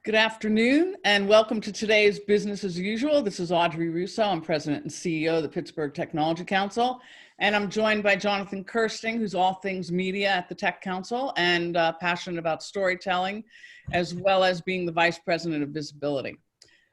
Good afternoon and welcome to today's Business as Usual. This is Audrey Russo. I'm President and CEO of the Pittsburgh Technology Council, and I'm joined by Jonathan Kirsting, who's all things media at the Tech Council and passionate about storytelling, as well as being the Vice President of Visibility.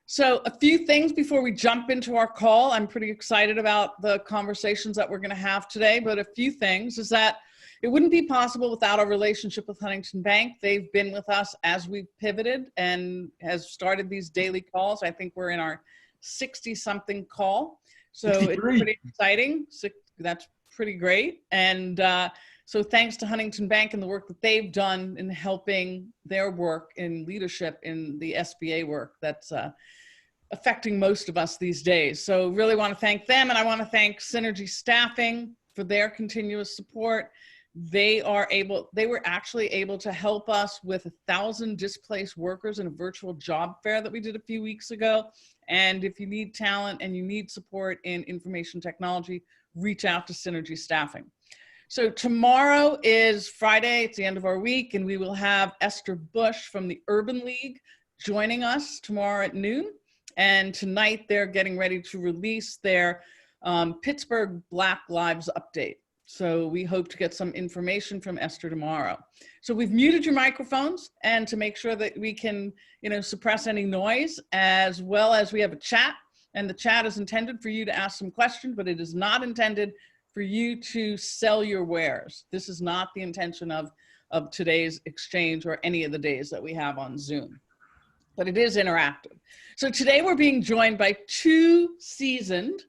So a few things before we jump into our call. I'm pretty excited about the conversations that we're going to have today, but a few things is that it wouldn't be possible without our relationship with Huntington Bank. They've been with us as we've pivoted and has started these daily calls. I think we're in our 60-something call. So 63. It's pretty exciting. That's pretty great. And so thanks to Huntington Bank and the work that they've done in helping their work in leadership in the SBA work that's affecting most of us these days. So really want to thank them. And I want to thank Synergy Staffing for their continuous support. They were actually able to help us with 1,000 displaced workers in a virtual job fair that we did a few weeks ago. And if you need talent and you need support in information technology, reach out to Synergy Staffing. So tomorrow is Friday, it's the end of our week, and we will have Esther Bush from the Urban League joining us tomorrow at noon. And tonight they're getting ready to release their Pittsburgh Black Lives Update. So we hope to get some information from Esther tomorrow. So we've muted your microphones and to make sure that we can, suppress any noise, as well as we have a chat, and the chat is intended for you to ask some questions, but it is not intended for you to sell your wares. This is not the intention of today's exchange or any of the days that we have on Zoom, but it is interactive. So today we're being joined by two seasoned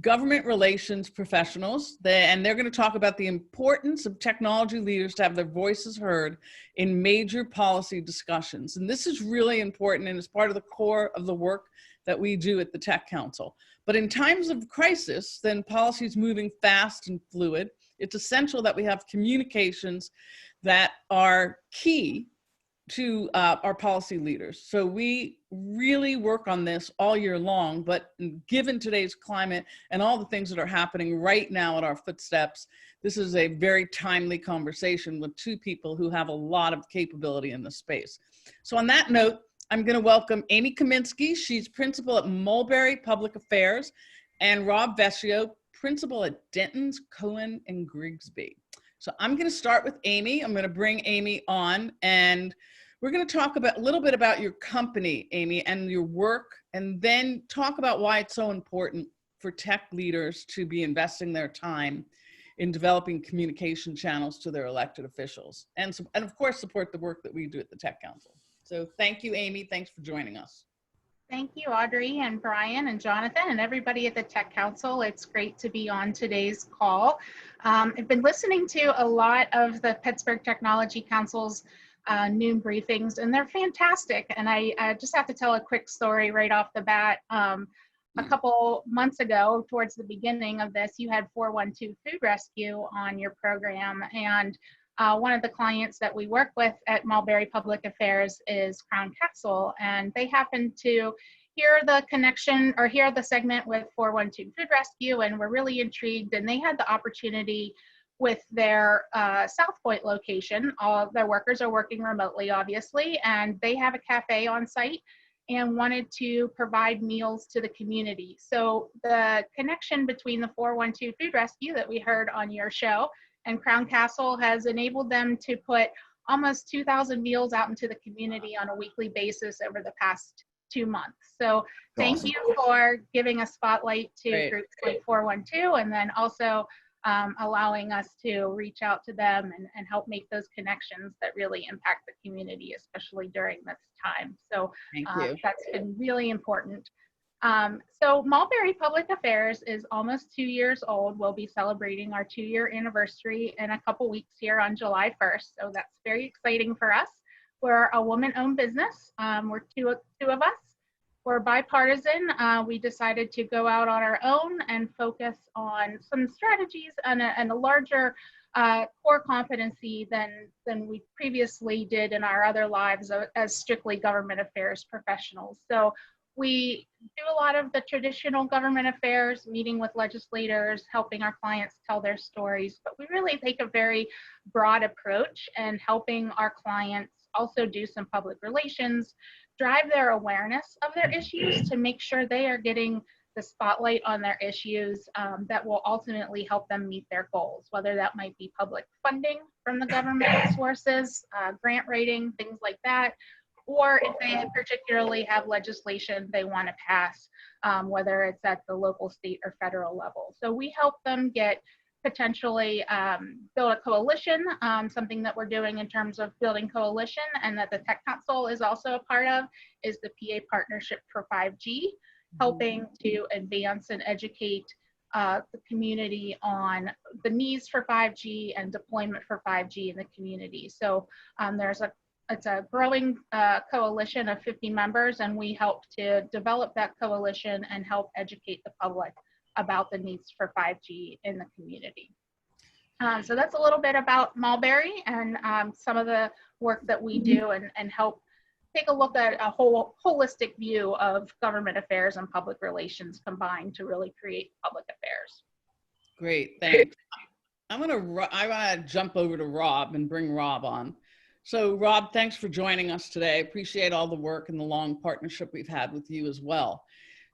government relations professionals, and they're going to talk about the importance of technology leaders to have their voices heard in major policy discussions. And this is really important and is part of the core of the work that we do at the Tech Council. But in times of crisis, then policy is moving fast and fluid. It's essential that we have communications that are key to our policy leaders. So we really work on this all year long, but given today's climate and all the things that are happening right now at our footsteps, this is a very timely conversation with two people who have a lot of capability in the space. So on that note, I'm going to welcome Amy Kaminski. She's principal at Mulberry Public Affairs, and Rob Vescio, principal at Dentons, Cohen, and Grigsby. So I'm going to start with Amy. I'm going to bring Amy on, and we're going to talk a little bit about your company, Amy, and your work, and then talk about why it's so important for tech leaders to be investing their time in developing communication channels to their elected officials, and of course support the work that we do at the Tech Council. So thank you, Amy. Thanks for joining us. Thank you, Audrey and Brian and Jonathan and everybody at the Tech Council. It's great to be on today's call. I've been listening to a lot of the Pittsburgh Technology Council's noon briefings, and they're fantastic. And I just have to tell a quick story right off the bat. A couple months ago, towards the beginning of this, you had 412 Food Rescue on your program, and one of the clients that we work with at Mulberry Public Affairs is Crown Castle, and they happened to hear the connection or hear the segment with 412 Food Rescue and were really intrigued, and they had the opportunity with their South Point location. All of their workers are working remotely, obviously, and they have a cafe on site and wanted to provide meals to the community. So the connection between the 412 Food Rescue that we heard on your show and Crown Castle has enabled them to put almost 2,000 meals out into the community on a weekly basis over the past 2 months. So thank you for giving a spotlight to groups like 412, and then also allowing us to reach out to them and help make those connections that really impact the community, especially during this time. So that's been really important. So Mulberry Public Affairs is almost 2 years old. We'll be celebrating our 2-year anniversary in a couple weeks here on July 1st. So that's very exciting for us. We're a woman-owned business. We're two of us. We're bipartisan. We decided to go out on our own and focus on some strategies and a larger core competency than we previously did in our other lives as strictly government affairs professionals. So we do a lot of the traditional government affairs, meeting with legislators, helping our clients tell their stories, but we really take a very broad approach and helping our clients also do some public relations, drive their awareness of their issues to make sure they are getting the spotlight on their issues that will ultimately help them meet their goals, whether that might be public funding from the government sources, grant writing, things like that, or if they particularly have legislation they want to pass, whether it's at the local, state, or federal level. So we help them get potentially build a coalition, something that we're doing in terms of building coalition and that the Tech Council is also a part of is the PA Partnership for 5G, helping to advance and educate the community on the needs for 5G and deployment for 5G in the community. So it's a growing coalition of 50 members, and we help to develop that coalition and help educate the public about the needs for 5G in the community. So that's a little bit about Mulberry and some of the work that we do and help take a look at a holistic view of government affairs and public relations combined to really create public affairs. Great, thanks. I want to jump over to Rob and bring Rob on. So Rob, thanks for joining us today. I appreciate all the work and the long partnership we've had with you as well.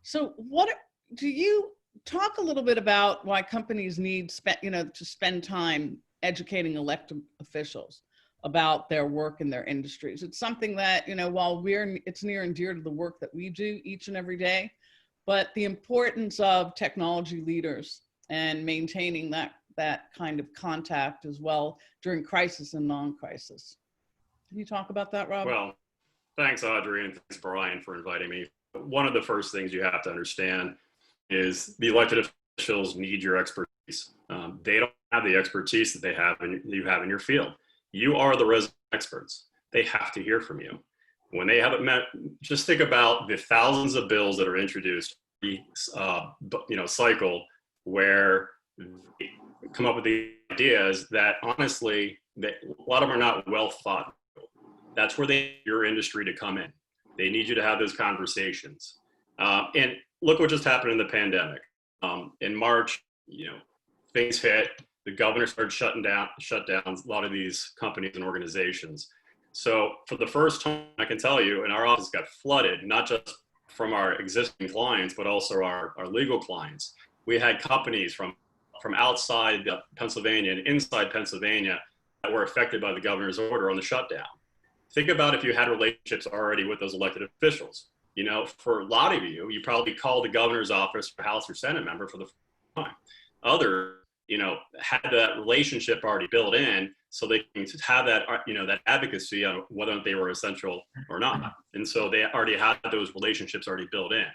So what do you talk a little bit about why companies need to spend time educating elected officials about their work in their industries? It's something that, while it's near and dear to the work that we do each and every day, but the importance of technology leaders and maintaining that kind of contact as well during crisis and non-crisis. Can you talk about that, Rob? Well, thanks, Audrey, and thanks, Brian, for inviting me. One of the first things you have to understand is the elected officials need your expertise. They don't have the expertise that you have in your field. You are the resident experts. They have to hear from you. When they haven't met, just think about the thousands of bills that are introduced cycle where they come up with the ideas that honestly, a lot of them are not well thought. That's where they need your industry to come in. They need you to have those conversations. And look what just happened in the pandemic. In March, things hit. The governor started shut down a lot of these companies and organizations. So for the first time, I can tell you, and our office got flooded, not just from our existing clients, but also our legal clients. We had companies from outside Pennsylvania and inside Pennsylvania that were affected by the governor's order on the shutdown. Think about if you had relationships already with those elected officials. For a lot of you, you probably called the governor's office or House or Senate member for the first time. Others, had that relationship already built in, so they can have that, that advocacy on whether they were essential or not. And so they already had those relationships already built in.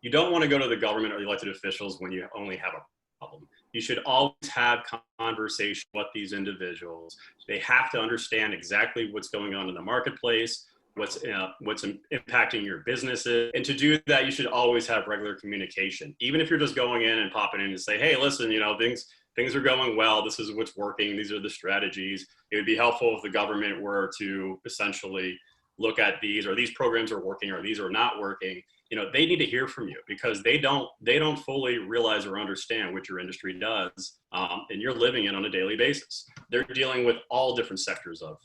You don't want to go to the government or the elected officials when you only have a problem. You should always have conversation with these individuals. They have to understand exactly what's going on in the marketplace, what's impacting your businesses. And to do that, you should always have regular communication. Even if you're just going in and popping in and say, hey, listen, things are going well. This is what's working. These are the strategies. It would be helpful if the government were to essentially look at these, or these programs are working, or these are not working. They need to hear from you because they don't fully realize or understand what your industry does, and you're living it on a daily basis. They're dealing with all different sectors of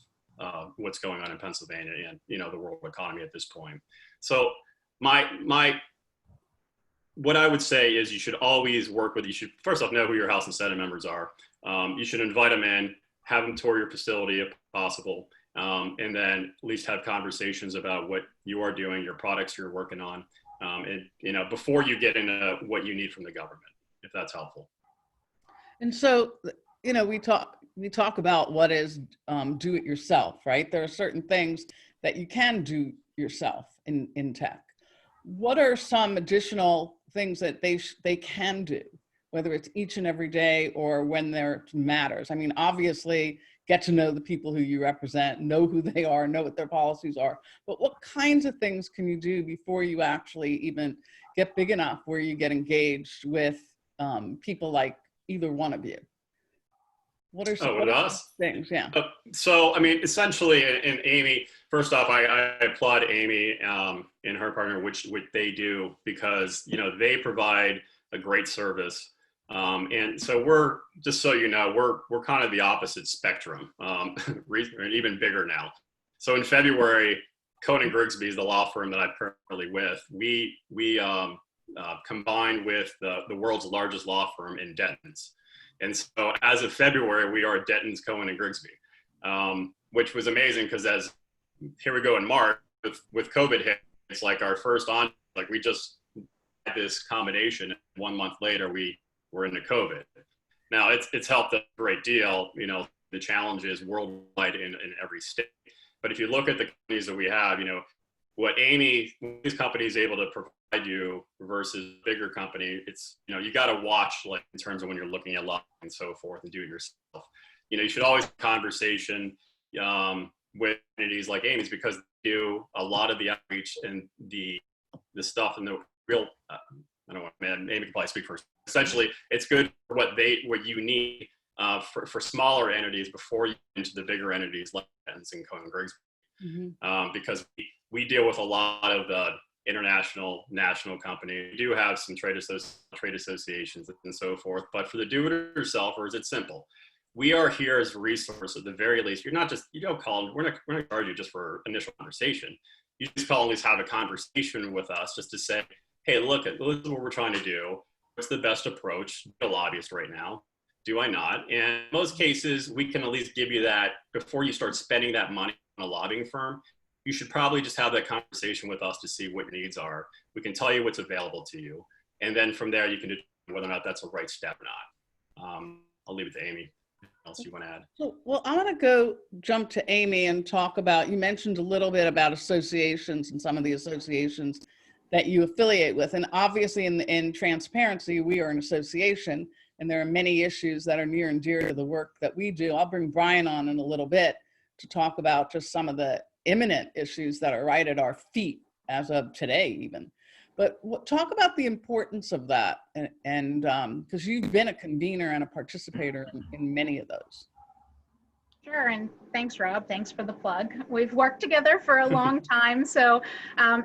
what's going on in Pennsylvania and the world economy at this point. So what I would say is you should always you should first off know who your House and Senate members are. You should invite them in, have them tour your facility if possible, and then at least have conversations about what you are doing, your products you're working on, and before you get into what you need from the government, if that's helpful. And so, we talk about what is do it yourself, right? There are certain things that you can do yourself in tech. What are some additional things that they can do, whether it's each and every day or when there matters? I mean, obviously, get to know the people who you represent, know who they are, know what their policies are. But what kinds of things can you do before you actually even get big enough where you get engaged with people like either one of you? What are some things? Yeah. So, I mean, essentially, and Amy, first off, I applaud Amy and her partner, which they do, because, they provide a great service. And so we're, just so you know, we're kind of the opposite spectrum, even bigger now. So in February, Cohen and Grigsby is the law firm that I'm currently with. We combined with the world's largest law firm in Dentons. And so as of February, we are Dentons, Cohen and Grigsby, which was amazing because here we go in March with COVID hit, it's like our first we just had this combination. 1 month later, we were into COVID. Now it's helped a great deal, the challenges worldwide in every state. But if you look at the companies that we have, what these companies able to provide you versus a bigger company, it's, you got to watch like in terms of when you're looking at law and so forth and do it yourself. You should always have a conversation with entities like Amy's because they do a lot of the outreach and the stuff and the real, I don't know, man, Amy can probably speak first. Essentially, it's good for what you need for smaller entities before you get into the bigger entities like Dentons and Cohen and Grigsby. Because we deal with a lot of the international, national companies. We do have some trade associations and so forth, but for the do-it-yourselfers, it's simple. We are here as a resource at the very least. We're not charge you just for initial conversation. You just call and at least have a conversation with us just to say, hey, look at what we're trying to do. What's the best approach? Be a lobbyist right now. Do I not? And in most cases, we can at least give you that before you start spending that money on a lobbying firm. You should probably just have that conversation with us to see what your needs are. We can tell you what's available to you. And then from there, you can determine whether or not that's a right step or not. I'll leave it to Amy. Anything else you want to add? Well, I want to jump to Amy and talk about, you mentioned a little bit about associations and some of the associations that you affiliate with. And obviously in transparency, we are an association and there are many issues that are near and dear to the work that we do. I'll bring Brian on in a little bit to talk about just some of the imminent issues that are right at our feet as of today even. But talk about the importance of that and because you've been a convener and a participator in many of those. Sure, and thanks, Rob. Thanks for the plug. We've worked together for a long time, so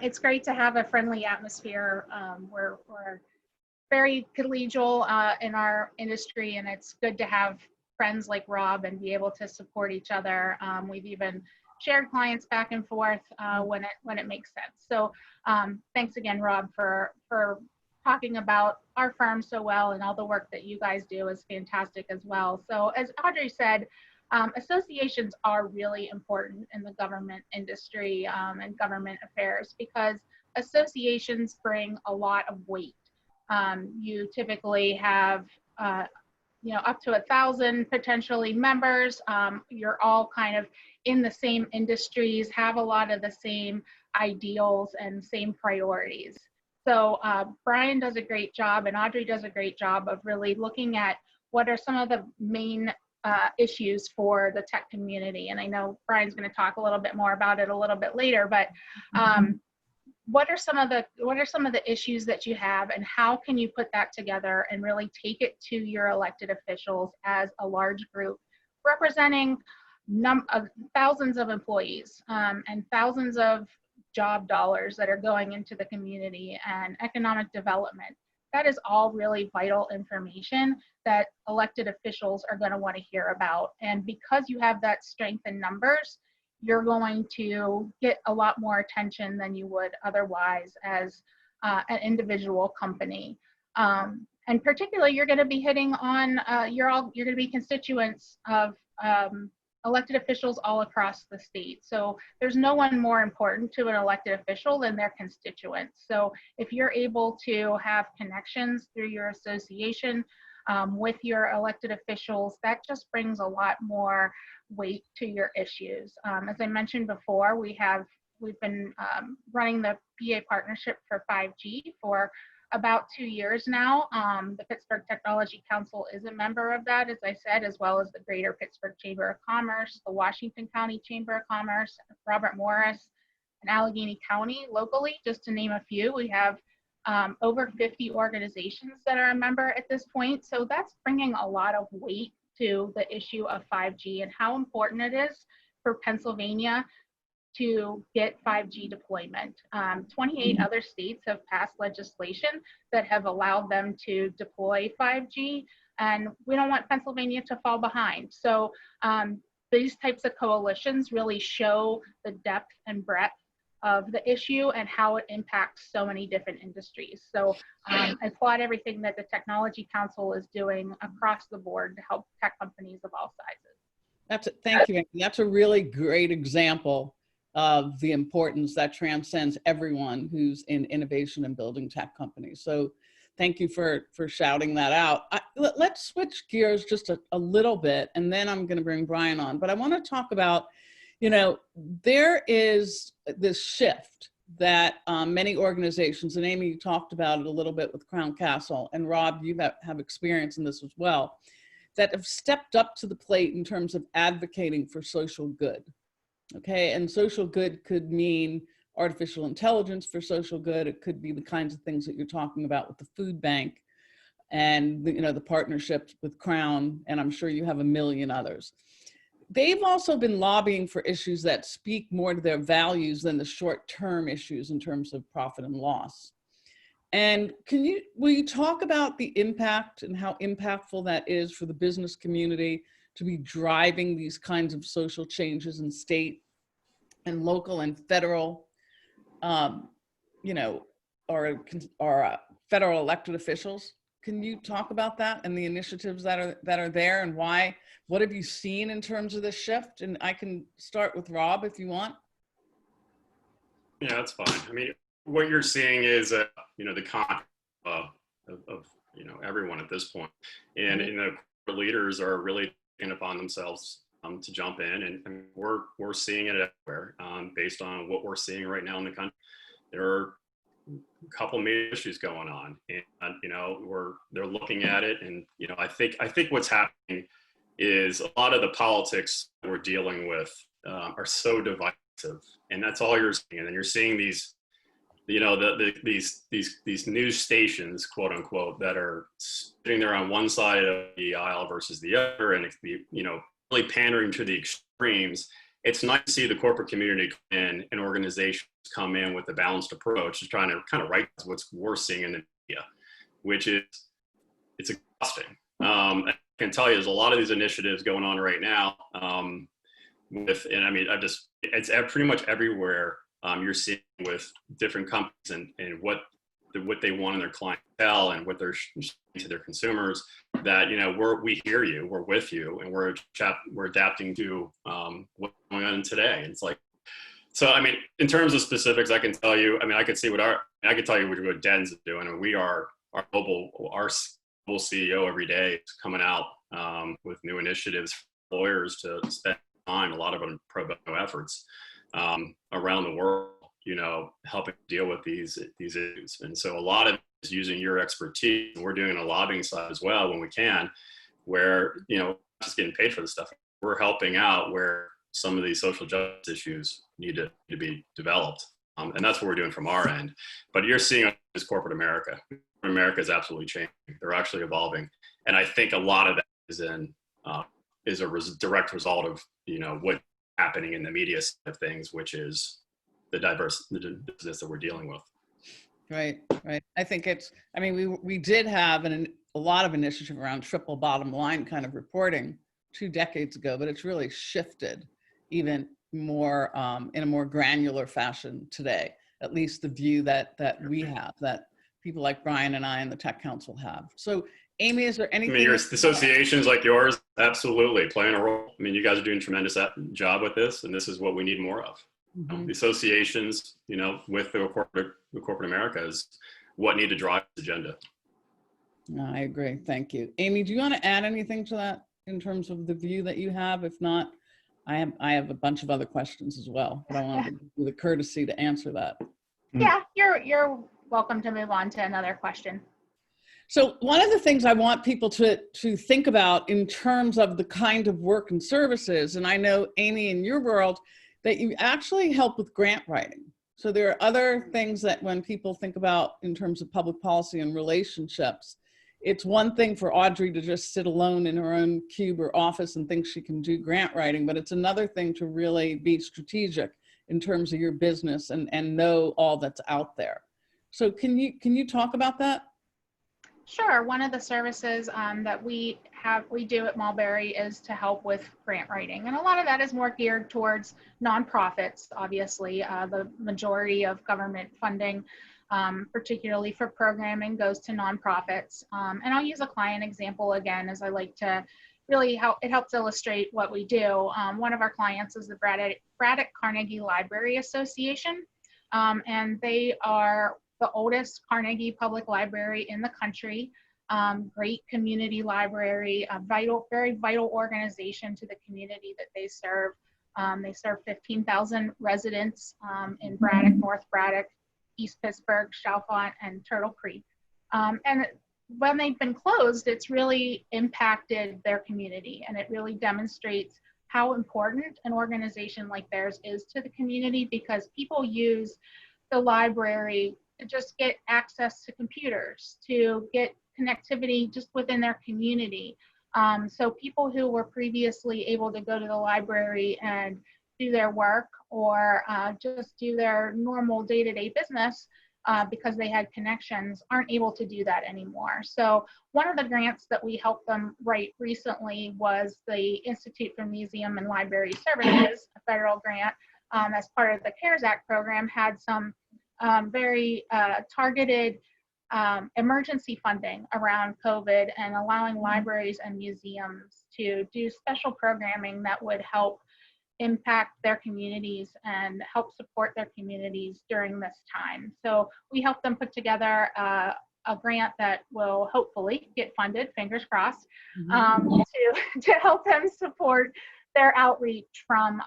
it's great to have a friendly atmosphere. We're very collegial in our industry, and it's good to have friends like Rob and be able to support each other. We've even shared clients back and forth when it makes sense. So thanks again, Rob, for talking about our firm so well, and all the work that you guys do is fantastic as well. So as Audrey said, associations are really important in the government industry and government affairs because associations bring a lot of weight. You typically have up to 1,000 potentially members. You're all kind of in the same industries, have a lot of the same ideals and same priorities. So Brian does a great job and Audrey does a great job of really looking at what are some of the main issues for the tech community. And I know Brian's going to talk a little bit more about it a little bit later, but what are some of the issues that you have and how can you put that together and really take it to your elected officials as a large group representing thousands of employees and thousands of job dollars that are going into the community and economic development. That is all really vital information that elected officials are going to want to hear about. And because you have that strength in numbers, you're going to get a lot more attention than you would otherwise as an individual company. And particularly, you're going to be hitting on, you're going to be constituents of elected officials all across the state. So there's no one more important to an elected official than their constituents. So if you're able to have connections through your association with your elected officials, that just brings a lot more weight to your issues. As I mentioned before, we've been running the PA partnership for 5G for about 2 years now. The Pittsburgh Technology Council is a member of that, as I said, as well as the Greater Pittsburgh Chamber of Commerce, the Washington County Chamber of Commerce, Robert Morris, and Allegheny County locally, just to name a few. We have over 50 organizations that are a member at this point. So that's bringing a lot of weight to the issue of 5G and how important it is for Pennsylvania to get 5G deployment. 28 other states have passed legislation that have allowed them to deploy 5G, and we don't want Pennsylvania to fall behind. So these types of coalitions really show the depth and breadth of the issue and how it impacts so many different industries. So I applaud everything that the Technology Council is doing across the board to help tech companies of all sizes. Thank you, Amy. That's a really great example of the importance that transcends everyone who's in innovation and building tech companies. So thank you for shouting that out. Let's switch gears just a little bit, and then I'm going to bring Brian on. But I want to talk about, there is this shift that many organizations, and Amy, you talked about it a little bit with Crown Castle, and Rob, you have experience in this as well, that have stepped up to the plate in terms of advocating for social good. Okay, and social good could mean artificial intelligence for social good. It could be the kinds of things that you're talking about with the food bank and the partnerships with Crown, and I'm sure you have a million others. They've also been lobbying for issues that speak more to their values than the short-term issues in terms of profit and loss. And will you talk about the impact and how impactful that is for the business community to be driving these kinds of social changes in state and local and federal, or federal elected officials? Can you talk about that and the initiatives that are there, and why? What have you seen in terms of this shift? And I can start with Rob if you want. Yeah, that's fine. I mean, what you're seeing is, the conflict of everyone at this point, and the leaders are really taking upon themselves to jump in, and we're seeing it everywhere based on what we're seeing right now in the country. There are a couple major issues going on, and they're looking at it, and I think what's happening is a lot of the politics that we're dealing with are so divisive, and that's all you're seeing. And then you're seeing these these news stations, quote unquote, that are sitting there on one side of the aisle versus the other, and really pandering to the extremes. It's nice to see the corporate community come in and organizations come in with a balanced approach, just trying to kind of right what we're seeing in the media, which is, it's exhausting. I can tell you there's a lot of these initiatives going on right now it's pretty much everywhere. You're seeing with different companies and what they want in their clientele and what they're showing to their consumers, that we hear you, we're with you, and we're adapting to what's going on today. And it's like, so I mean, in terms of specifics, I can tell you. I mean, I can tell you what Dentons is doing, and our global CEO every day is coming out with new initiatives for lawyers to spend time, a lot of them pro bono efforts around the world, helping deal with these issues. And so a lot of it is using your expertise. We're doing a lobbying side as well when we can, where, just getting paid for this stuff. We're helping out where some of these social justice issues need to be developed. And that's what we're doing from our end. But you're seeing this corporate America. America is absolutely changing. They're actually evolving. And I think a lot of that is a direct result of, what's happening in the media side of things, which is the business that we're dealing with. Right. I think we did have a lot of initiative around triple bottom line kind of reporting 2 decades ago, but it's really shifted even more in a more granular fashion today, at least the view that we have, that people like Brian and I and the Tech Council have. So Amy, is there anything? I mean, associations like yours, absolutely playing a role. I mean, you guys are doing a tremendous job with this, and this is what we need more of. Mm-hmm. The associations, with the corporate America is what need to drive this agenda. No, I agree. Thank you. Amy, do you want to add anything to that in terms of the view that you have? If not, I have a bunch of other questions as well, but I want to give you the courtesy to answer that. Yeah, you're welcome to move on to another question. So one of the things I want people to think about in terms of the kind of work and services, and I know, Amy, in your world, that you actually help with grant writing. So there are other things that when people think about in terms of public policy and relationships, it's one thing for Audrey to just sit alone in her own cube or office and think she can do grant writing, but it's another thing to really be strategic in terms of your business and know all that's out there. So can you talk about that? Sure. One of the services that we do at Mulberry is to help with grant writing. And a lot of that is more geared towards nonprofits, obviously. The majority of government funding, particularly for programming, goes to nonprofits. And I'll use a client example again, as I like to really help. It helps illustrate what we do. One of our clients is the Braddock Carnegie Library Association. And they are the oldest Carnegie Public Library in the country. Great community library, a very vital organization to the community that they serve. They serve 15,000 residents in Braddock, North Braddock, East Pittsburgh, Chalfont, and Turtle Creek. And when they've been closed, it's really impacted their community, and it really demonstrates how important an organization like theirs is to the community, because people use the library to just get access to computers, to get connectivity just within their community. So people who were previously able to go to the library and do their work or just do their normal day-to-day business because they had connections aren't able to do that anymore. So one of the grants that we helped them write recently was the Institute for Museum and Library Services, a federal grant as part of the CARES Act program, had some very targeted emergency funding around COVID and allowing libraries and museums to do special programming that would help impact their communities and help support their communities during this time. So we helped them put together a grant that will hopefully get funded, fingers crossed, to help them support their outreach from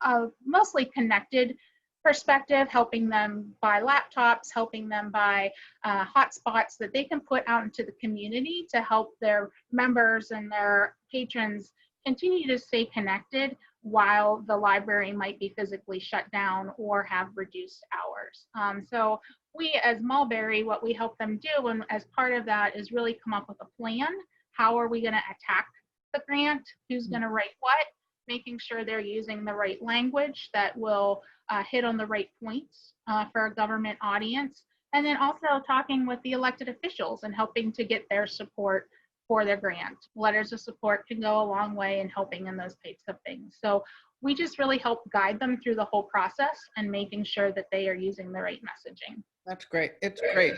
a mostly connected perspective, helping them buy laptops, helping them buy hotspots that they can put out into the community to help their members and their patrons continue to stay connected while the library might be physically shut down or have reduced hours. So we as Mulberry, what we help them do, and as part of that is really come up with a plan. How are we going to attack the grant? Who's going to write what? Making sure they're using the right language that will hit on the right points for a government audience. And then also talking with the elected officials and helping to get their support for their grant. Letters of support can go a long way in helping in those types of things. So we just really help guide them through the whole process and making sure that they are using the right messaging. That's great. It's great.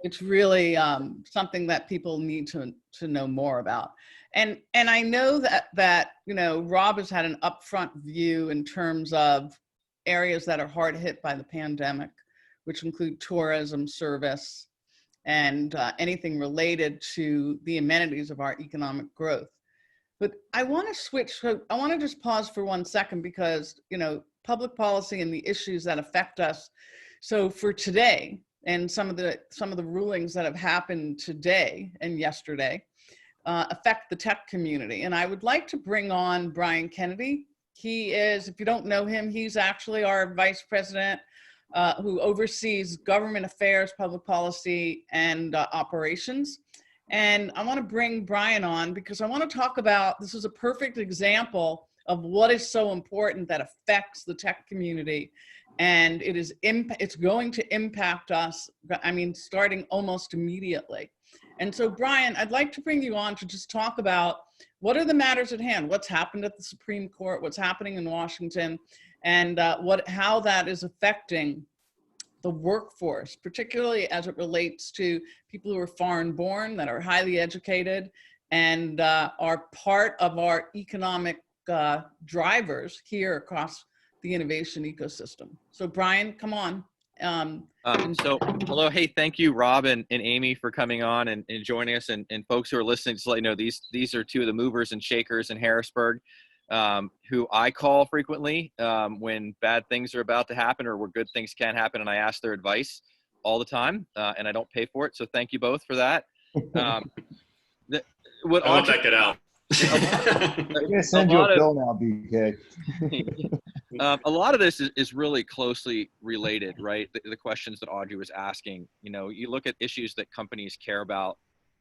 It's really something that people need to know more about. And I know that you know, Rob has had an upfront view in terms of areas that are hard hit by the pandemic, which include tourism, service, and anything related to the amenities of our economic growth. But I want to switch. I want to just pause for 1 second because, you know, public policy and the issues that affect us. So for today, and some of the rulings that have happened today and yesterday affect the tech community. And I would like to bring on Brian Kennedy. He is, if you don't know him, he's actually our vice president who oversees government affairs, public policy, and operations. And I want to bring Brian on because I want to talk about, this is a perfect example of what is so important that affects the tech community. And it's going to impact us, I mean, starting almost immediately. And so, Brian, I'd like to bring you on to just talk about what are the matters at hand, what's happened at the Supreme Court, what's happening in Washington, and how that is affecting the workforce, particularly as it relates to people who are foreign born, that are highly educated, and are part of our economic drivers here across the innovation ecosystem. So Brian, come on. So hello, hey, thank you, Rob and Amy, for coming on and joining us, and folks who are listening, just let you know, these are two of the movers and shakers in Harrisburg, who I call frequently when bad things are about to happen or where good things can happen, and I ask their advice all the time, and I don't pay for it, so thank you both for that. I'll check it out. I'm gonna send you a bill now, BK. A lot of this is really closely related, right? The questions that Audrey was asking. You know, you look at issues that companies care about,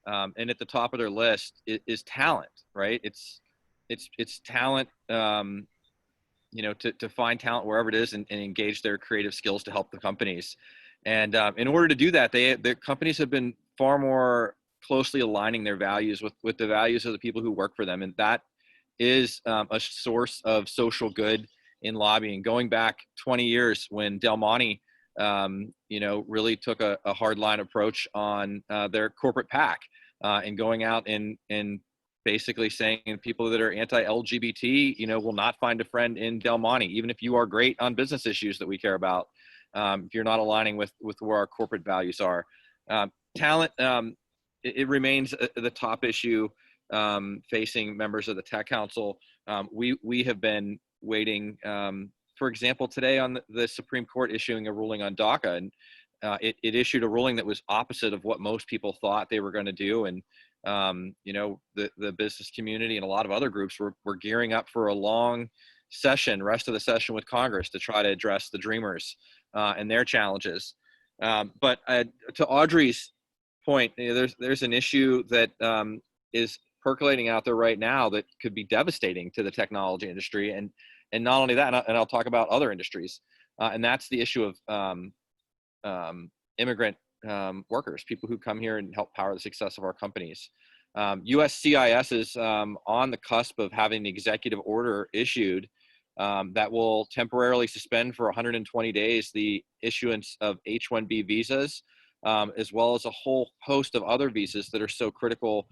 and at the top of their list is talent, right? It's talent. You know, to find talent wherever it is and engage their creative skills to help the companies. And in order to do that, the companies have been far more closely aligning their values with the values of the people who work for them. And that is a source of social good in lobbying. Going back 20 years when Del Monte, really took a hardline approach on their corporate PAC and going out and basically saying people that are anti-LGBT, will not find a friend in Del Monte, even if you are great on business issues that we care about. If you're not aligning with where our corporate values are. Talent, it remains the top issue facing members of the Tech Council. We have been waiting, for example, today on the Supreme Court issuing a ruling on DACA, and it issued a ruling that was opposite of what most people thought they were going to do. And the business community and a lot of other groups were gearing up for a long rest of the session with Congress to try to address the Dreamers and their challenges. But to Audrey's point, there's an issue that is percolating out there right now that could be devastating to the technology industry, and not only that, and I'll talk about other industries, and that's the issue of immigrant workers, people who come here and help power the success of our companies. USCIS is on the cusp of having the executive order issued that will temporarily suspend for 120 days the issuance of H-1B visas, as well as a whole host of other visas that are so critical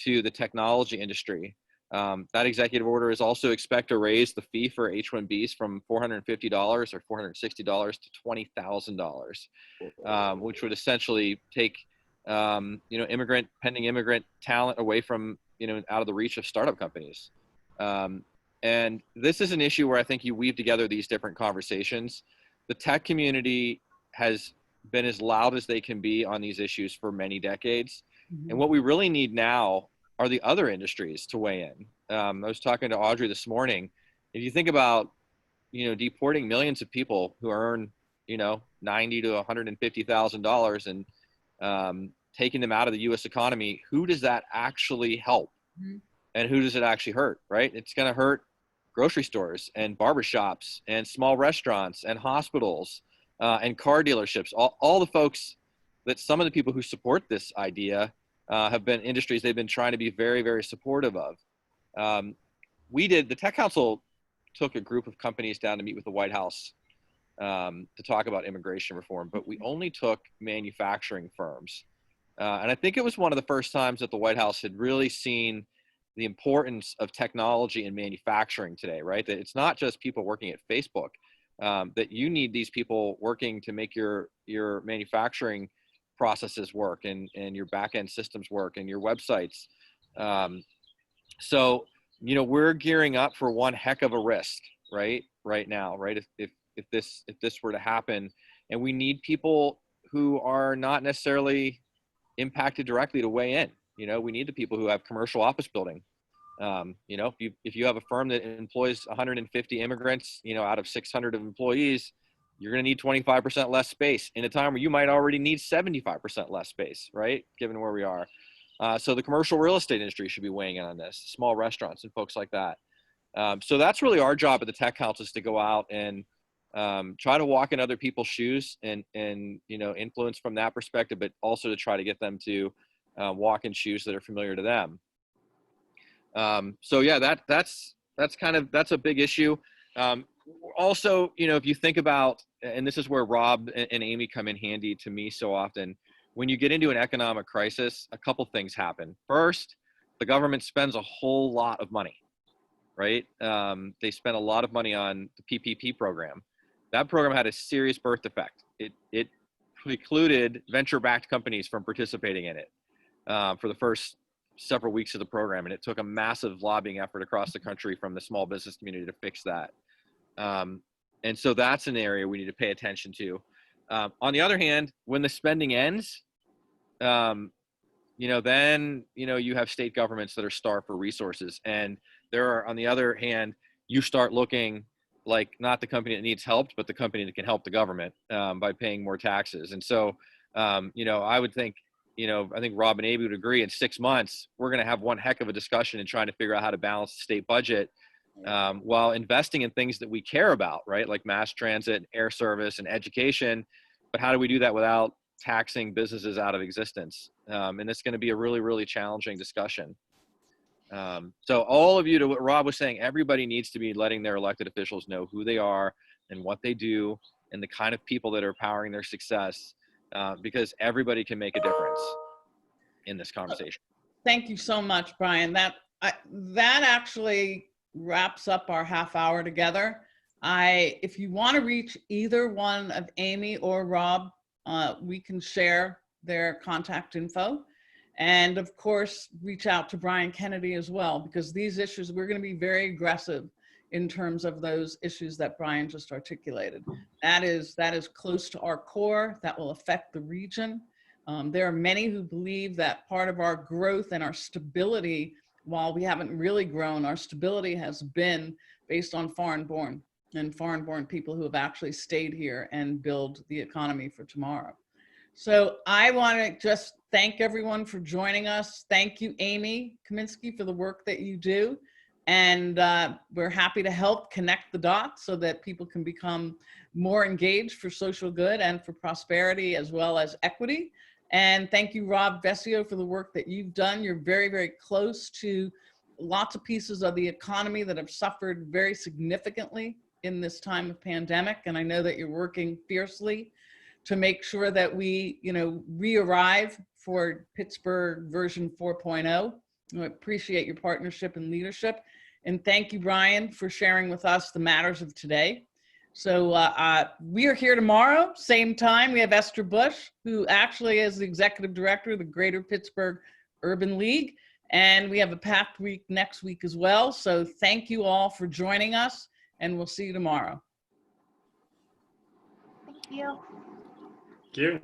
to the technology industry. That executive order is also expect to raise the fee for H-1Bs from $450 or $460 to $20,000, which would essentially take pending immigrant talent away from out of the reach of startup companies. And this is an issue where I think you weave together these different conversations. The tech community has been as loud as they can be on these issues for many decades. Mm-hmm. And what we really need now are the other industries to weigh in. I was talking to Audrey this morning. If you think about, deporting millions of people who earn, $90,000 to $150,000 and taking them out of the U.S. economy, who does that actually help? Mm-hmm. And who does it actually hurt, right? It's going to hurt grocery stores and barbershops and small restaurants and hospitals and car dealerships, all the folks that some of the people who support this idea have been industries they've been trying to be very, very supportive of. The Tech Council took a group of companies down to meet with the White House to talk about immigration reform, but we only took manufacturing firms. And I think it was one of the first times that the White House had really seen the importance of technology and manufacturing today, right? That it's not just people working at Facebook, that you need these people working to make your manufacturing processes work and your back-end systems work and your websites. So, we're gearing up for one heck of a risk, right now, right? If this were to happen, and we need people who are not necessarily impacted directly to weigh in. We need the people who have commercial office building. If you have a firm that employs 150 immigrants, out of 600 of employees, you're going to need 25% less space in a time where you might already need 75% less space, right? Given where we are. So the commercial real estate industry should be weighing in on this, small restaurants and folks like that. So that's really our job at the Tech Council, is to go out and try to walk in other people's shoes and influence from that perspective, but also to try to get them to walk in shoes that are familiar to them. So yeah, that's a big issue. Also, if you think about, and this is where Rob and Amy come in handy to me so often, when you get into an economic crisis, a couple things happen. First, the government spends a whole lot of money, right? They spent a lot of money on the PPP program. That program had a serious birth defect. It precluded venture-backed companies from participating in it for the first several weeks of the program, and it took a massive lobbying effort across the country from the small business community to fix that. And so that's an area we need to pay attention to. On the other hand, when the spending ends, then you have state governments that are starved for resources, and there are, on the other hand, you start looking like not the company that needs help, but the company that can help the government by paying more taxes. And so, I would think, I think Rob and Amy would agree, in 6 months, we're going to have one heck of a discussion in trying to figure out how to balance the state budget while investing in things that we care about, right? Like mass transit, air service, and education. But how do we do that without taxing businesses out of existence. And it's going to be a really, really challenging discussion. So all of you, to what Rob was saying, everybody needs to be letting their elected officials know who they are and what they do and the kind of people that are powering their success, because everybody can make a difference in this conversation. Thank you so much, Brian. That actually wraps up our half hour together. If you want to reach either one of Amy or Rob, we can share their contact info. And of course, reach out to Brian Kennedy as well, because these issues, we're going to be very aggressive in terms of those issues that Brian just articulated. That is close to our core. That will affect the region. There are many who believe that part of our growth and our stability, while we haven't really grown, our stability has been based on foreign-born people who have actually stayed here and build the economy for tomorrow. So I want to just thank everyone for joining us. Thank you, Amy Kaminski, for the work that you do. And we're happy to help connect the dots so that people can become more engaged for social good and for prosperity as well as equity. And thank you, Rob Vescio, for the work that you've done. You're very, very close to lots of pieces of the economy that have suffered very significantly in this time of pandemic. And I know that you're working fiercely to make sure that we, re-arrive for Pittsburgh version 4.0. I appreciate your partnership and leadership. And thank you, Brian, for sharing with us the matters of today. So we are here tomorrow, same time. We have Esther Bush, who actually is the executive director of the Greater Pittsburgh Urban League. And we have a packed week next week as well. So thank you all for joining us, and we'll see you tomorrow. Thank you. Thank you.